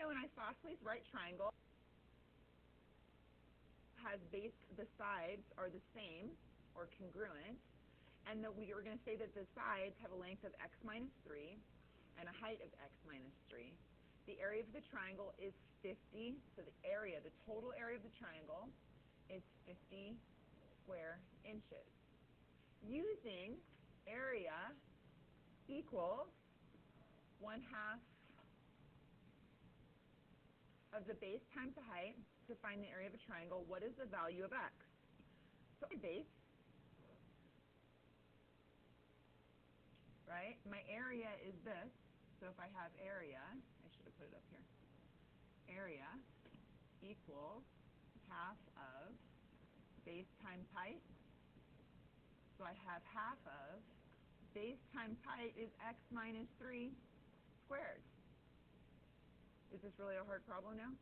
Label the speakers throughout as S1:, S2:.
S1: know an isosceles right triangle has the sides are the same or congruent, and that we are going to say that the sides have a length of x minus 3 and a height of x minus 3. The area of the triangle is 50, so the total area of the triangle is 50 square inches. Using area equals 1/2 of the base times the height to find the area of a triangle, what is the value of x? So base, right? My area is this. So if I have area, I should have put it up here. Area equals 1/2 of base times height. So I have 1/2 of base times height is x minus 3 squared. Is this really a hard problem now?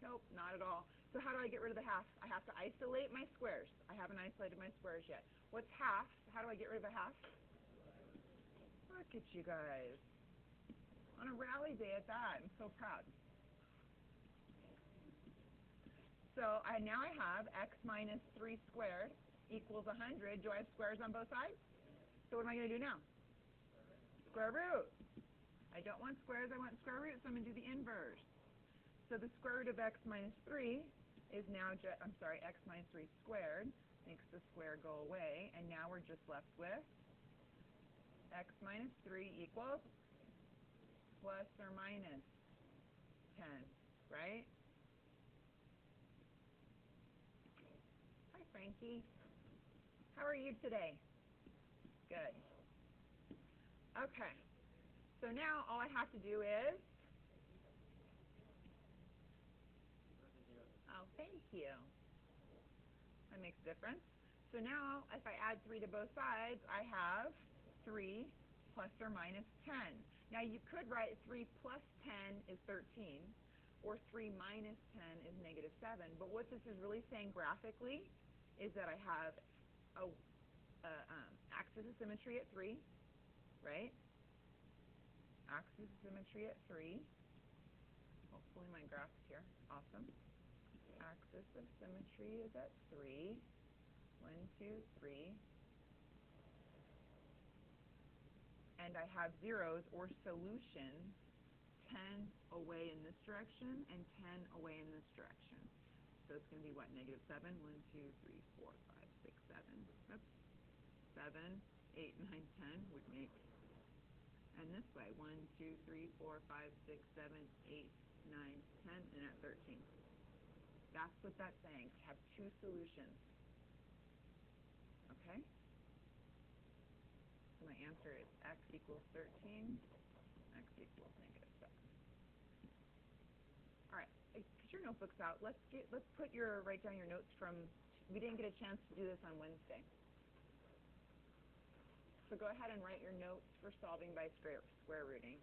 S1: Nope, not at all. So how do I get rid of the 1/2? I have to isolate my squares. I haven't isolated my squares yet. What's 1/2? How do I get rid of a 1/2? Look at you guys. On a rally day at that. I'm so proud. So now I have x minus 3 squared equals 100. Do I have squares on both sides? So what am I going to do now? Square root. I don't want squares, I want square root, so I'm going to do the inverse. So the square root of x minus 3 is now, x minus 3 squared makes the square go away, and now we're just left with x minus 3 equals plus or minus 10, right? Hi, Frankie. How are you today? Good. Okay. So now all I have to do is, oh, thank you. That makes a difference. So now if I add 3 to both sides, I have 3 plus or minus 10. Now you could write 3 plus 10 is 13, or 3 minus 10 is negative 7. But what this is really saying graphically is that I have a axis of symmetry at 3, right? Axis of symmetry at 3. Hopefully my graph's here. Awesome. Axis of symmetry is at 3. 1, 2, 3. And I have zeros or solutions 10 away in this direction and 10 away in this direction. So it's going to be what? Negative 7. 1, 2, 3, 4, 5, 6, 7. Oops. 7, 8, 9, 10 would make. And this way, 1, 2, 3, 4, 5, 6, 7, 8, 9, 10, and at 13. That's what that's saying. Have 2 solutions. Okay? So my answer is x equals 13, x equals negative 7. All right, get your notebooks out. Let's write down your notes from, we didn't get a chance to do this on Wednesday. So go ahead and write your notes for solving by square rooting.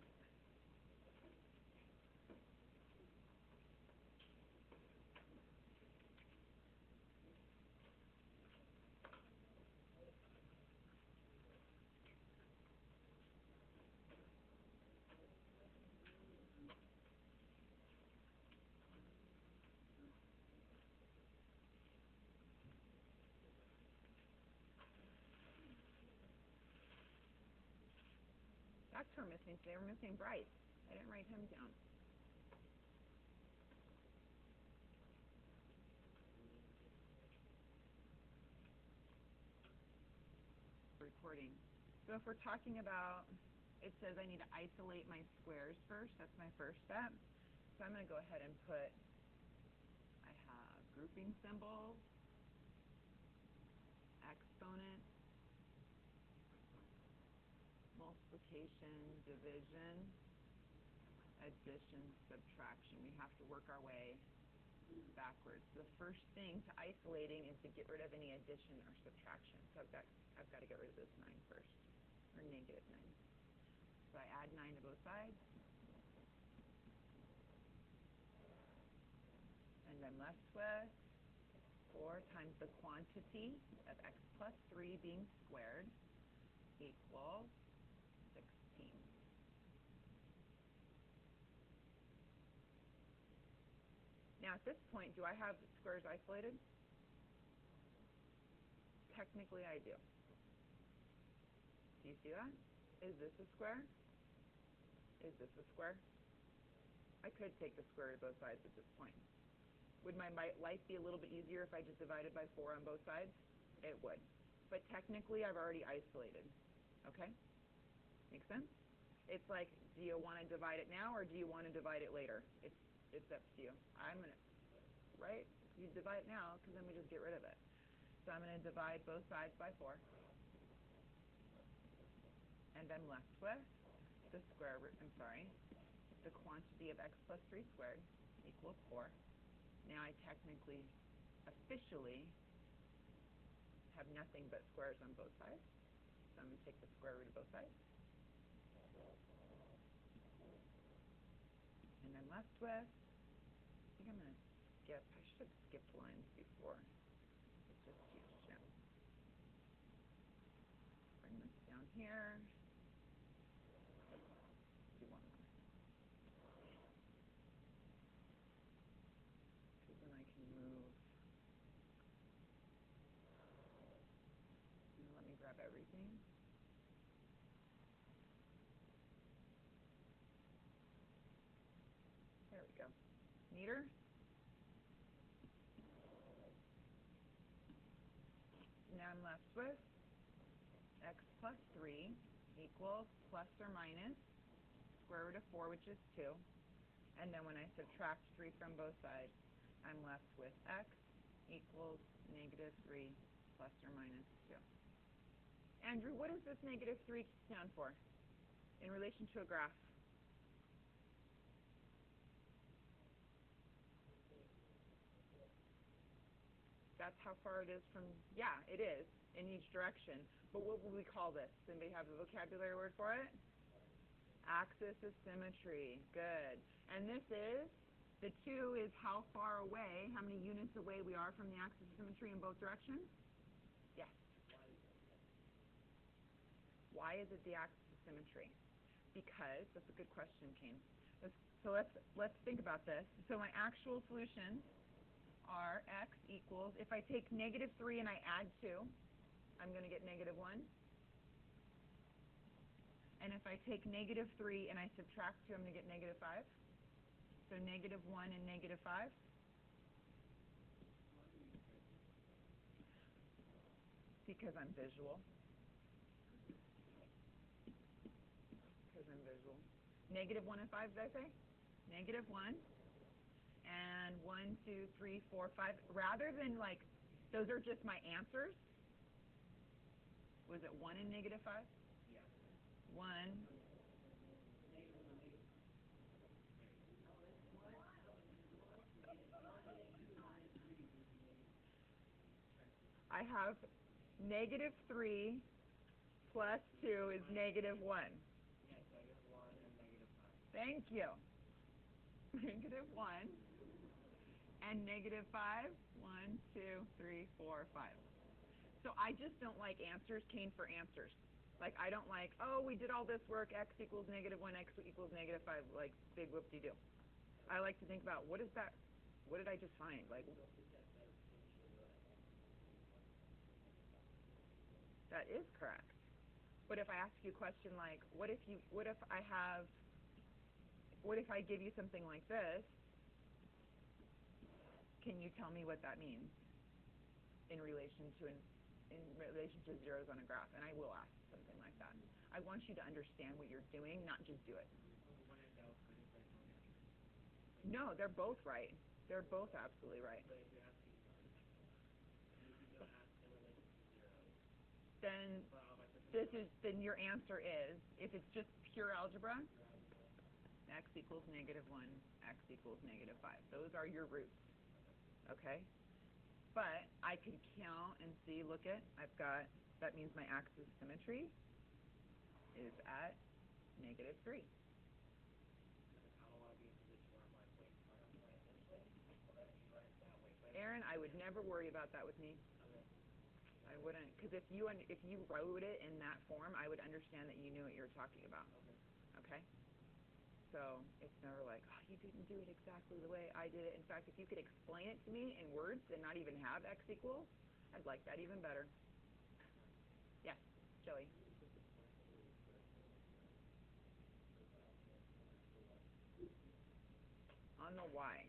S1: That's her missing today. We're missing Bryce. I didn't write him down. Recording. So if we're talking about, it says I need to isolate my squares first. That's my first step. So I'm going to go ahead and put, I have grouping symbols, exponent, multiplication, division, addition, subtraction. We have to work our way backwards. The first thing to isolating is to get rid of any addition or subtraction. So I've got to get rid of this 9 first, or negative 9. So I add 9 to both sides. And I'm left with 4 times the quantity of x plus 3 being squared equals 16. Now at this point, do I have squares isolated? Technically I do. Do you see that? Is this a square? Is this a square? I could take the square root of both sides at this point. Would my life be a little bit easier if I just divided by 4 on both sides? It would. But technically I've already isolated. Okay? Make sense? It's like, do you want to divide it now or do you want to divide it later? It's up to you. I'm going to, right? You divide it now because then we just get rid of it. So I'm going to divide both sides by 4. And I'm left with the square root, the quantity of x plus 3 squared equals 4. Now I technically, officially, have nothing but squares on both sides. So I'm going to take the square root of both sides. And I'm left with, I think I'm going to skip, I should have skipped lines before. It's just huge jump. Bring this down here. Do one more. Because then I can move. Let me grab everything. There we go. Neater? Now I'm left with x plus 3 equals plus or minus square root of 4, which is 2. And then when I subtract 3 from both sides, I'm left with x equals negative 3 plus or minus 2. Andrew, what does this negative 3 stand for in relation to a graph? That's how far it is from, yeah, it is, in each direction. But what would we call this? Anybody have a vocabulary word for it? Axis of symmetry. Good. And this is, the 2 is how far away, how many units away we are from the axis of symmetry in both directions? Yes. Why is it the axis of symmetry? Because, that's a good question, Kane. So let's think about this. So my actual solutions are x equals, if I take negative 3 and I add 2, I'm going to get negative 1. And if I take negative 3 and I subtract 2, I'm going to get negative 5. So negative 1 and negative 5. Because I'm visual. Negative 1 and 5, did I say? Negative 1. And 1, 2, 3, 4, 5. Rather than like, those are just my answers. Was it 1 and negative 5? Yeah. 1. I have negative 3 plus 2 is negative 1. Yeah, negative 1 and negative 5. Thank you. Negative 1 and negative 5. 1, 2, 3, 4, 5. So I just don't like answers, Kane, for answers. Like, I don't like, oh, we did all this work, x equals negative 1, x equals negative 5, like, big whoop-de-doo. I like to think about, what is that, what did I just find? Like, that is correct. But if I ask you a question like, what if I give you something like this, can you tell me what that means in relation to zeros on a graph? And I will ask something like that. I want you to understand what you're doing, not just do it. No, they're both right. They're both absolutely right. Then your answer is, if it's just pure algebra, x equals negative 1, x equals negative 5. Those are your roots. Okay? But I could count and see, look at, that means my axis symmetry is at negative 3. Aaron, I would never worry about that with me. I wouldn't, because if you wrote it in that form, I would understand that you knew what you were talking about. Okay? So it's never like, oh, you didn't do it exactly the way I did it. In fact, if you could explain it to me in words and not even have x equals, I'd like that even better. Yes, Joey. On the y.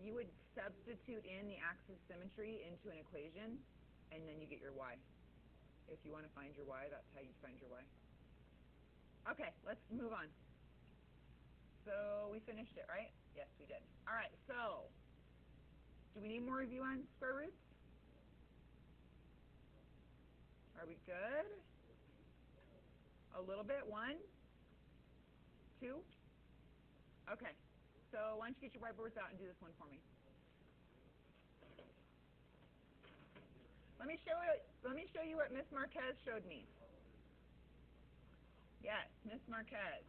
S1: You would substitute in the axis symmetry into an equation, and then you get your y. If you want to find your y, that's how you find your y. Okay, let's move on. So we finished it, right? Yes, we did. All right, so do we need more review on square roots? Are we good? A little bit? 1? 2? Okay, so why don't you get your whiteboards out and do this one for me? Let me show you what Miss Marquez showed me. Yes, Miss Marquez.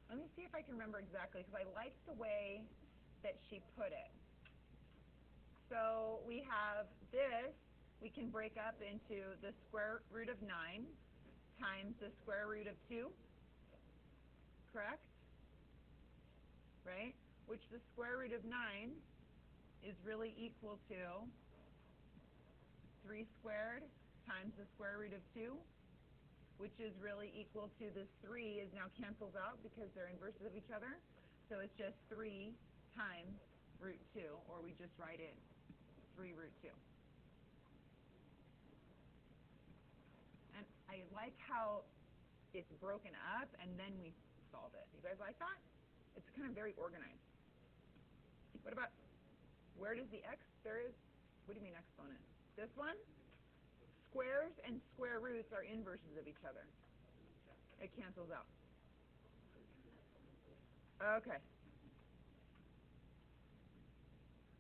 S1: Let me see if I can remember exactly, because I like the way that she put it. So we have this, we can break up into the square root of 9 times the square root of 2, correct? Right? Which the square root of 9 is really equal to 3 squared times the square root of 2, which is really equal to this 3 is now cancels out because they're inverses of each other. So it's just 3 times root 2, or we just write it 3 root 2. And I like how it's broken up and then we solve it. You guys like that? It's kind of very organized. What about, where does the x, there is, what do you mean exponent? This one? Squares and square roots are inverses of each other. It cancels out. Okay.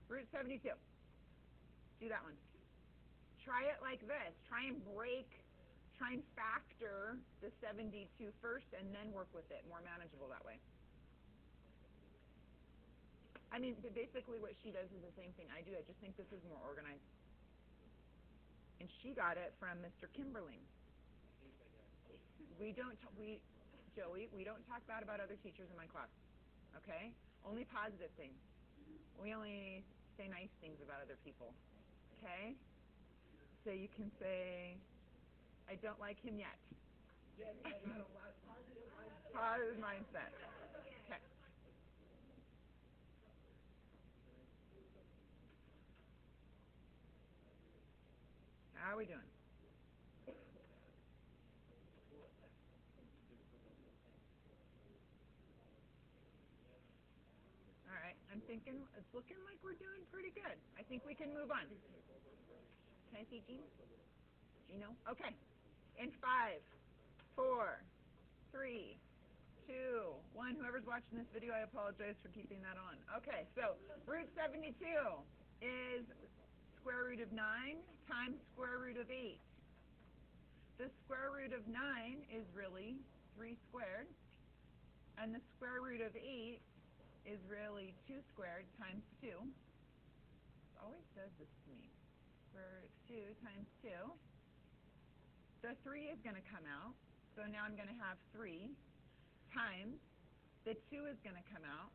S1: Root 72. Do that one. Try it like this. Try and factor the 72 first and then work with it. More manageable that way. I mean, basically what she does is the same thing I do. I just think this is more organized. And she got it from Mr. Kimberling. Joey, we don't talk bad about other teachers in my class, okay? Only positive things. We only say nice things about other people, okay? So you can say, I don't like him yet. Positive mindset. Okay. How are we doing? All right, I'm thinking it's looking like we're doing pretty good. I think we can move on. Can I see Gino? Gino? Okay. In 5, 4, 3, 2, 1. Whoever's watching this video, I apologize for keeping that on. Okay, so root 72 is square root of 9 times square root of 8. The square root of 9 is really 3 squared, and the square root of 8 is really 2 squared times 2. It always does this to me. Square root of 2 times 2. The 3 is going to come out, so now I'm going to have 3 times the 2 is going to come out,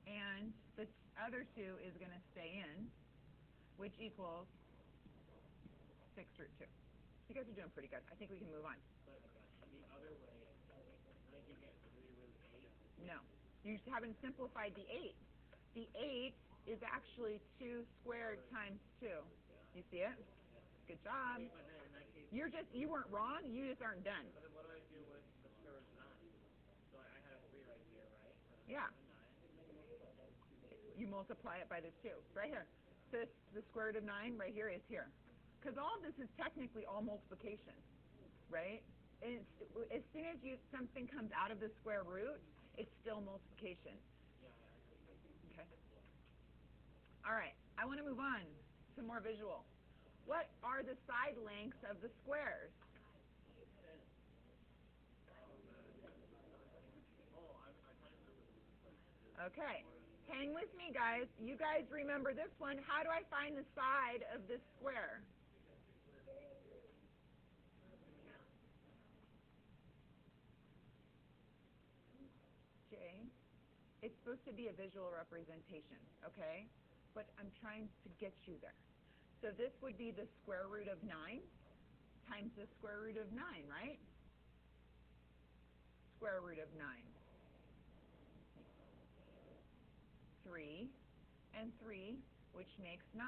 S1: and the other 2 is going to stay in, which equals 6 root 2. You guys are doing pretty good. I think we can move on.
S2: But the other way, making it 3 root 8?
S1: No. You haven't simplified the 8. The 8 is actually 2 squared times 2. You see it? Good job.
S2: Wait, but then in that case,
S1: You weren't wrong, you just aren't done.
S2: But then what do I do with the square root of 9? So I had a 3 right here, right?
S1: Yeah.
S2: 9.
S1: You multiply it by the 2. Right here. So the square root of 9 right here is here. Because all of this is technically all multiplication, right? And as soon as something comes out of the square root, it's still multiplication. Okay. All right. I want to move on to more visual. What are the side lengths of the squares? Okay. Hang with me, guys. You guys remember this one. How do I find the side of this square? It's supposed to be a visual representation, okay? But I'm trying to get you there. So this would be the square root of 9 times the square root of 9, right? Square root of 9. 3 and 3, which makes 9.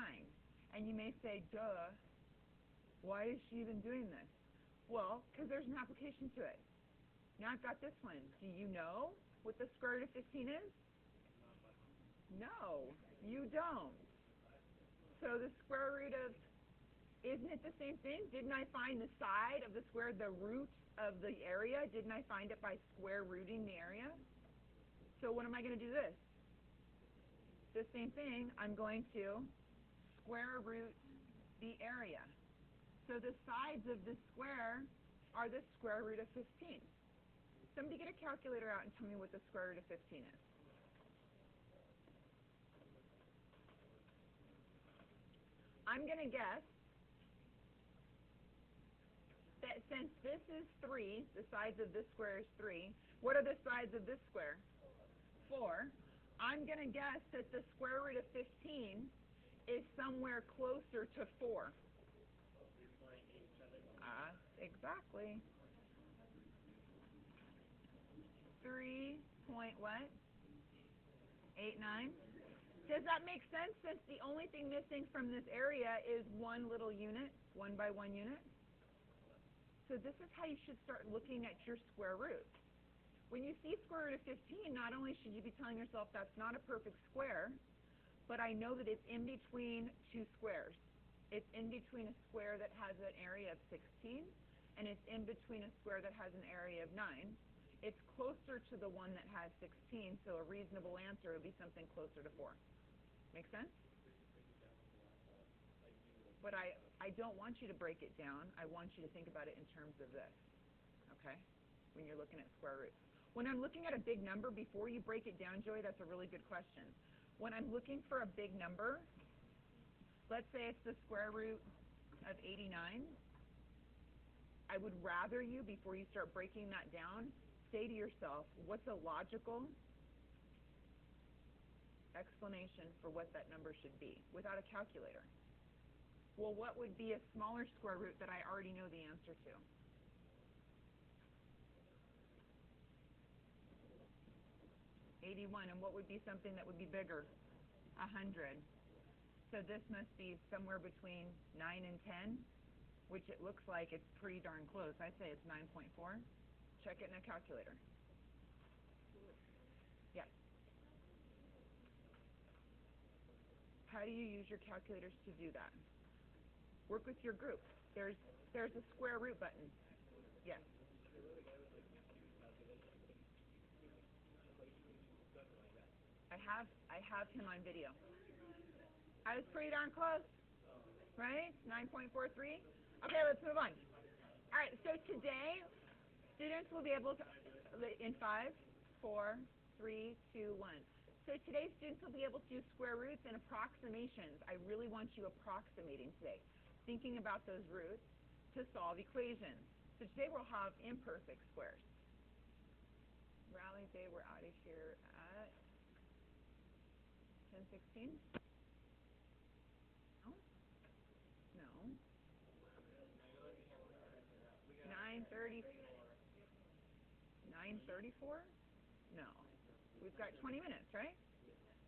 S1: And you may say, duh, why is she even doing this? Well, because there's an application to it. Now I've got this one. Do you know what the square root of 15 is? No, you don't. So the square root of, isn't it the same thing? Didn't I find the side of the square, the root of the area? Didn't I find it by square rooting the area? So when am I going to do this? The same thing. I'm going to square root the area. So the sides of this square are the square root of 15. Somebody get a calculator out and tell me what the square root of 15 is. I'm going to guess that since this is 3, the sides of this square is 3, what are the sides of this square? 4. I'm going to guess that the square root of 15 is somewhere closer to 4. Exactly. 3 point what? 89. Does that make sense since the only thing missing from this area is one little unit, 1 by 1 unit? So this is how you should start looking at your square root. When you see square root of 15, not only should you be telling yourself that's not a perfect square, but I know that it's in between two squares. It's in between a square that has an area of 16, and it's in between a square that has an area of 9. It's closer to the one that has 16, so a reasonable answer would be something closer to 4. Make sense? But I don't want you to break it down. I want you to think about it in terms of this, okay, when you're looking at square roots. When I'm looking at a big number, before you break it down, Joey, that's a really good question. When I'm looking for a big number, let's say it's the square root of 89. I would rather you, before you start breaking that down, say to yourself, what's a logical explanation for what that number should be without a calculator? Well, what would be a smaller square root that I already know the answer to? $81. And what would be something that would be bigger? 100. So this must be somewhere between 9 and 10, which it looks like it's pretty darn close. I say it's 9.4. Check it in a calculator. Yeah. How do you use your calculators to do that? Work with your group. There's a square root button. Yes. I have him on video. I was pretty darn close, right? 9.43. Okay, let's move on. All right, so today, students will be able to, in 5, 4, 3, 2, 1. So today, students will be able to do square roots and approximations. I really want you approximating today, thinking about those roots to solve equations. So today we'll have imperfect squares. Rally day, we're out of here at 10:16. No. 9:30. 9:34? No. We've got 20 minutes, right?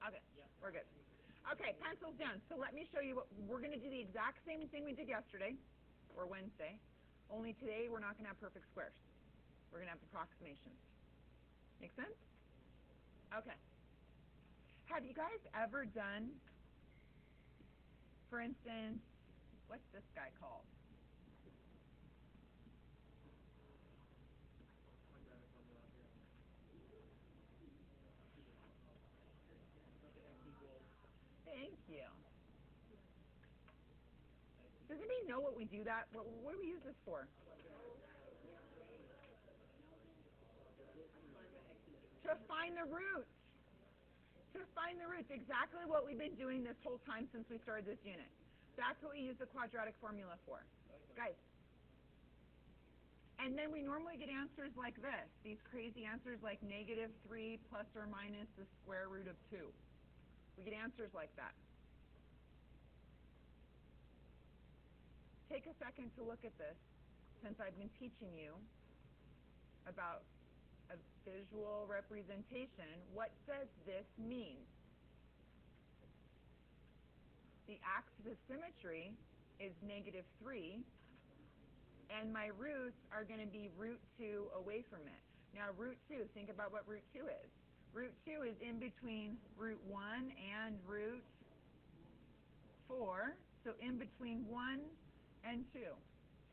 S1: Okay, we're good. Okay, pencils down. So let me show you what we're going to do. The exact same thing we did yesterday or Wednesday, only today we're not going to have perfect squares. We're going to have approximations. Make sense? Okay. Have you guys ever done, for instance, what's this guy called? Thank you. Does anybody know what we do that? What do we use this for? To find the roots. To find the roots. Exactly what we've been doing this whole time since we started this unit. That's what we use the quadratic formula for. Guys, And then we normally get answers like this, these crazy answers like -3 plus or minus the square root of 2. We get answers like that. Take a second to look at this, since I've been teaching you about a visual representation. What does this mean? The axis of symmetry is -3, and my roots are going to be root 2 away from it. Now root 2, think about what root 2 is. Root 2 is in between root 1 and root 4, so in between 1 and 2.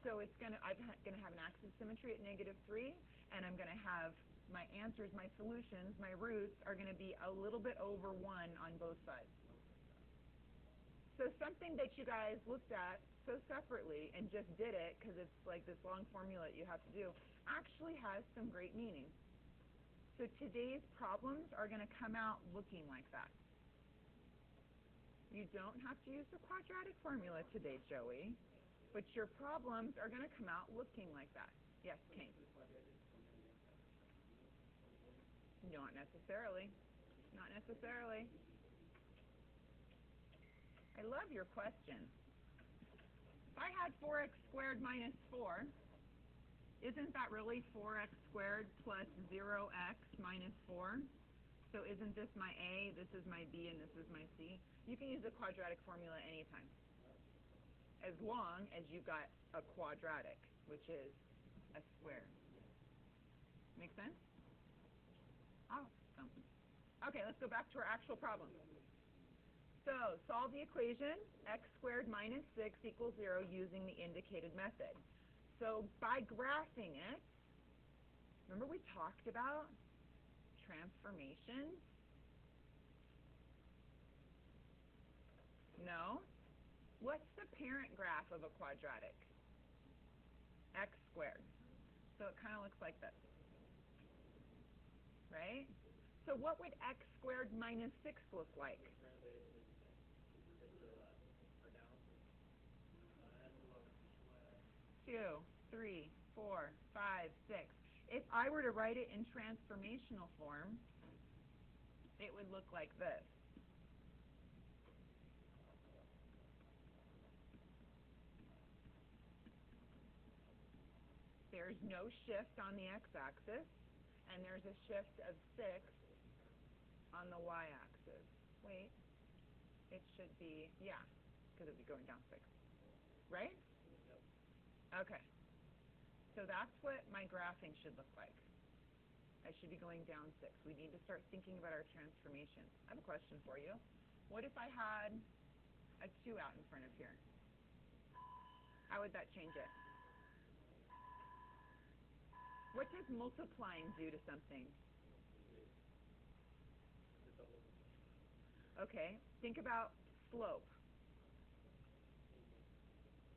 S1: So I'm going to have an axis of symmetry at -3, and I'm going to have my answers, my solutions, my roots are going to be a little bit over 1 on both sides. So something that you guys looked at so separately and just did it because it's like this long formula that you have to do actually has some great meaning. So today's problems are going to come out looking like that. You don't have to use the quadratic formula today, Joey, but your problems are going to come out looking like that. Yes, Kane? Not necessarily. Not necessarily. I love your question. If I had 4x squared minus 4, isn't that really 4x squared plus 0x minus 4? So isn't this my A, this is my B, and this is my C? You can use the quadratic formula anytime, as long as you've got a quadratic, which is a square. Make sense? Awesome. Okay, let's go back to our actual problem. So solve the equation x squared minus 6 equals 0 using the indicated method. So by graphing it, remember we talked about transformations? No? What's the parent graph of a quadratic? X squared. So it kind of looks like this. Right? So what would x squared minus 6 look like? 2, 3, 4, 5, 6. If I were to write it in transformational form, it would look like this. There's no shift on the x-axis, and there's a shift of 6 on the y-axis. Wait, it should be, yeah, because it would be going down 6. Right? Okay. So that's what my graphing should look like. I should be going down 6. We need to start thinking about our transformation. I have a question for you. What if I had a 2 out in front of here? How would that change it? What does multiplying do to something? Okay, think about slope.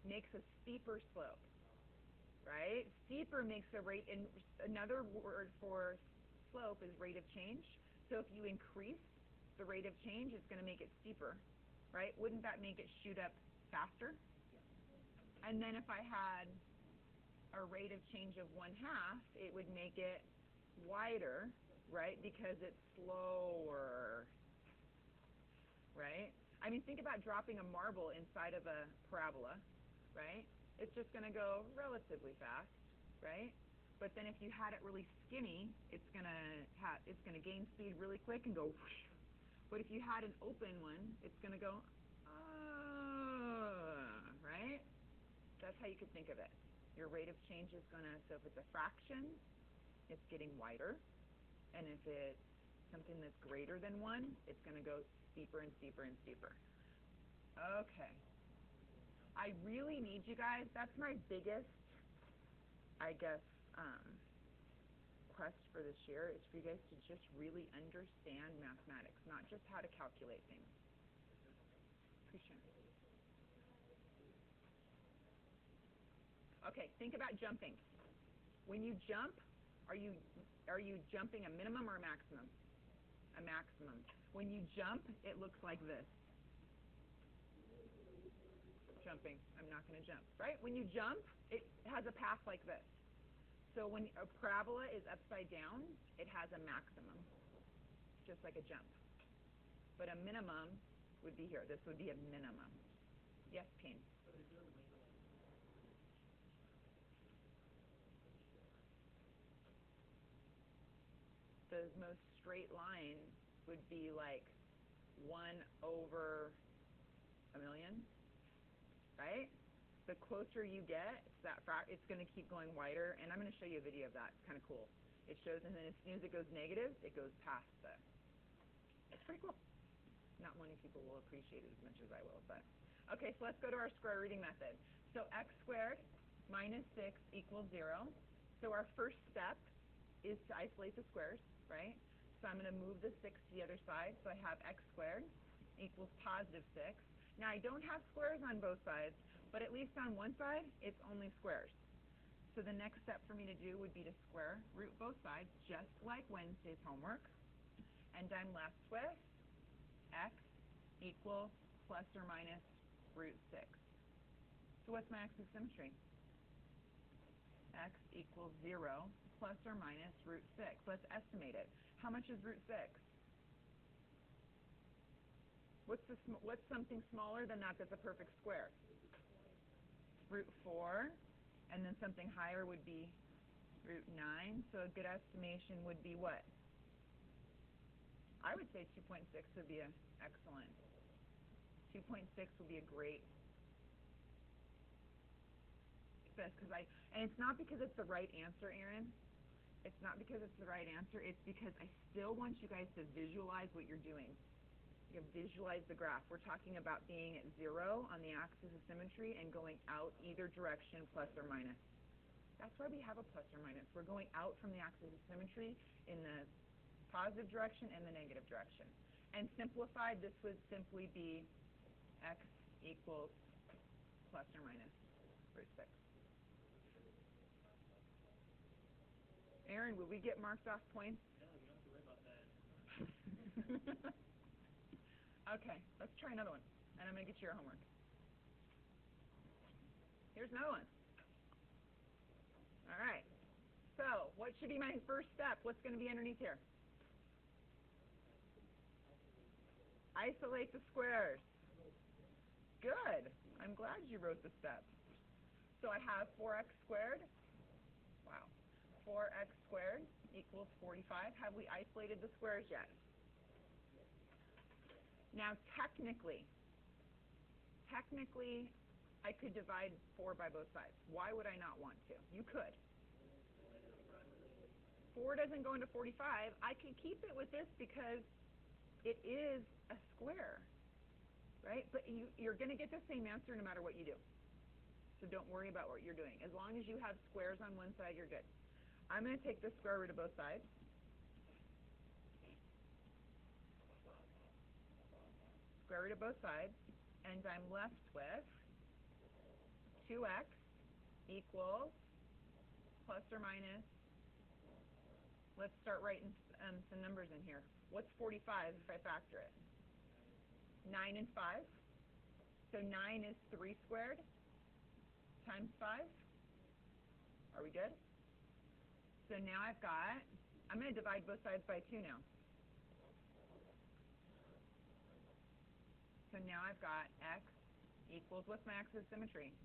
S1: Makes a steeper slope, right? Steeper makes a rate, and another word for slope is rate of change. So if you increase the rate of change, it's going to make it steeper, right? Wouldn't that make it shoot up faster? And then if I had a rate of change of 1/2, it would make it wider, right? Because it's slower, right? I mean, think about dropping a marble inside of a parabola, right? It's just going to go relatively fast, right? But then if you had it really skinny, it's going to gain speed really quick and go whoosh. But if you had an open one, it's going to go right? That's how you could think of it. Your rate of change is going to, so if it's a fraction, it's getting wider. And if it's something that's greater than 1, it's going to go steeper and steeper and steeper. Okay. I really need you guys, that's my biggest, I guess, quest for this year is for you guys to just really understand mathematics, not just how to calculate things. Appreciate it. Okay, think about jumping. When you jump, are you jumping a minimum or a maximum? A maximum. When you jump, it looks like this. Jumping. I'm not going to jump, right? When you jump, it has a path like this. So when a parabola is upside down, it has a maximum, just like a jump. But a minimum would be here. This would be a minimum. Yes, Payne? The most straight line would be like 1/1,000,000, right? The closer you get to that it's going to keep going wider, and I'm going to show you a video of that. It's kind of cool. It shows, and then as soon as it goes negative, it goes past the. It's pretty cool. Not many people will appreciate it as much as I will, but okay. So let's go to our square rooting method. So x squared minus 6 equals 0. So our first step is to isolate the squares, right? So I'm going to move the 6 to the other side. So I have x squared equals positive 6. Now I don't have squares on both sides, but at least on one side, it's only squares. So the next step for me to do would be to square root both sides, just like Wednesday's homework. And I'm left with x equals plus or minus root 6. So what's my axis of symmetry? X equals 0 plus or minus root 6. Let's estimate it. How much is root 6? What's something smaller than that that's a perfect square? Root 4, and then something higher would be root 9. So a good estimation would be what? I would say 2.6 would be excellent. 2.6 would be a great success, and it's not because it's the right answer, Aaron. It's not because it's the right answer. It's because I still want you guys to visualize what you're doing. You visualize the graph. We're talking about being at 0 on the axis of symmetry and going out either direction, plus or minus. That's why we have a plus or minus. We're going out from the axis of symmetry in the positive direction and the negative direction. And simplified, this would simply be x equals plus or minus root 6. Aaron, will we get marked off points?
S2: No, you don't have to worry about that.
S1: Okay, let's try another one, and I'm going to get you your homework. Here's another one. All right, so what should be my first step? What's going to be underneath here? Isolate the squares. Good. I'm glad you wrote the steps. So I have 4x squared. Wow. 4x squared equals 45. Have we isolated the squares yet? Now technically, I could divide 4 by both sides. Why would I not want to? You could. 4 doesn't go into 45. I could keep it with this because it is a square, right? But you're going to get the same answer no matter what you do. So don't worry about what you're doing. As long as you have squares on one side, you're good. I'm going to take the square root of both sides. Square root of both sides, and I'm left with 2x equals plus or minus. Let's start writing some numbers in here. What's 45 if I factor it? 9 and 5. So 9 is 3 squared times 5. Are we good? So now I'm going to divide both sides by 2 now. So now I've got x equals, what's my axis of symmetry?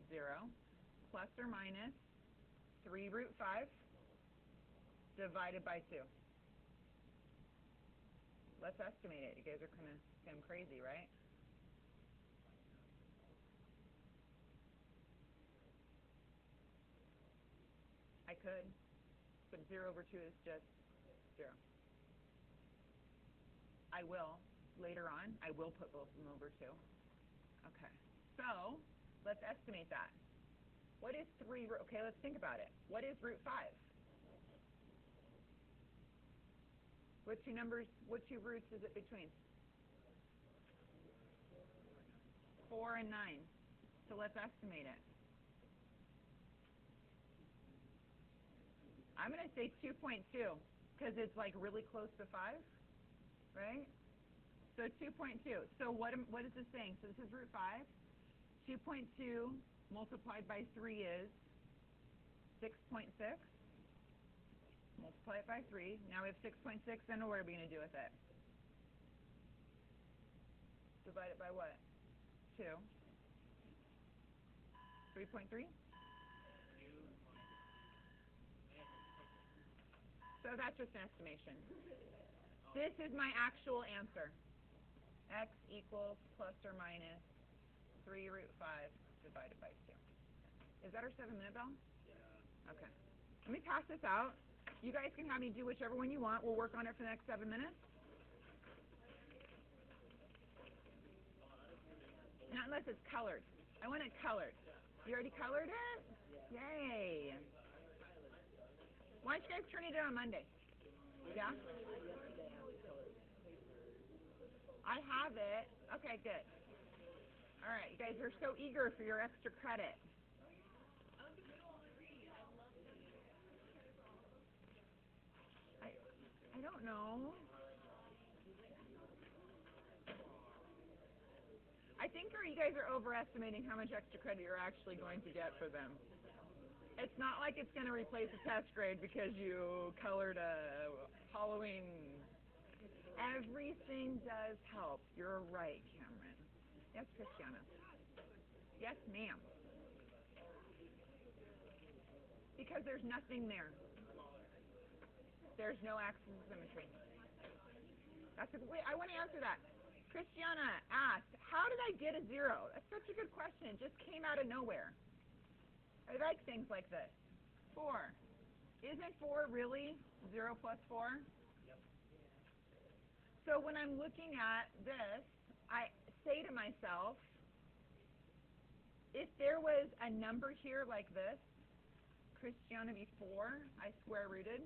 S1: 0 plus or minus 3 root 5 divided by 2. Let's estimate it. You guys are going to come crazy, right? I could, but 0 over 2 is just 0. I will. Later on, I will put both of them over 2. Okay, so let's estimate that. What is 3 root? Okay, let's think about it. What is root 5? What two roots is it between? 4 and 9. So let's estimate it. I'm going to say 2.2 because it's like really close to 5, right? So 2.2. So what is this saying? So this is root 5. 2.2 multiplied by 3 is 6.6. Multiply it by 3. Now we have 6.6, and what are we going to do with it? Divide it by what? 2. 3.3? So that's just an estimation. This is my actual answer. X equals plus or minus 3 root 5 divided by 2. Is that our 7-minute bell? Yeah. Okay. Let me pass this out. You guys can have me do whichever one you want. We'll work on it for the next 7 minutes. Not unless it's colored. I want it colored. You already colored it? Yay. Why don't you guys turn it in on Monday? Yeah? I have it. Okay, good. All right, you guys are so eager for your extra credit. I don't know. I think you guys are overestimating how much extra credit you're actually going to get for them. It's not like it's going to replace a test grade because you colored a Halloween. Everything does help. You're right, Cameron. Yes, Christiana. Yes, ma'am. Because there's nothing there. There's no axis of symmetry. Wait, I want to answer that. Christiana asked, how did I get a 0? That's such a good question. It just came out of nowhere. I like things like this. 4. Isn't 4 really 0 plus 4? Yep. So when I'm looking at this, I say to myself, if there was a number here like this, Christiana before, I square rooted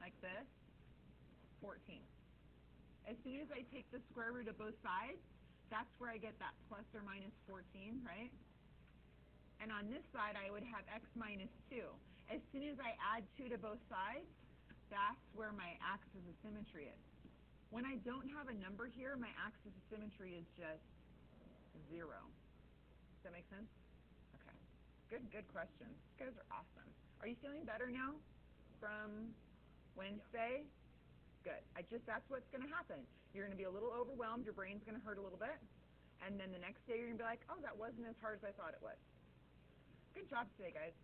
S1: like this, 14. As soon as I take the square root of both sides, that's where I get that plus or minus 14, right? And on this side, I would have x minus 2. As soon as I add 2 to both sides, that's where my axis of symmetry is. When I don't have a number here, my axis of symmetry is just 0. Does that make sense? Okay. Good questions. You guys are awesome. Are you feeling better now from Wednesday? Good. That's what's going to happen. You're going to be a little overwhelmed. Your brain's going to hurt a little bit. And then the next day, you're going to be like, oh, that wasn't as hard as I thought it was. Good job today, guys.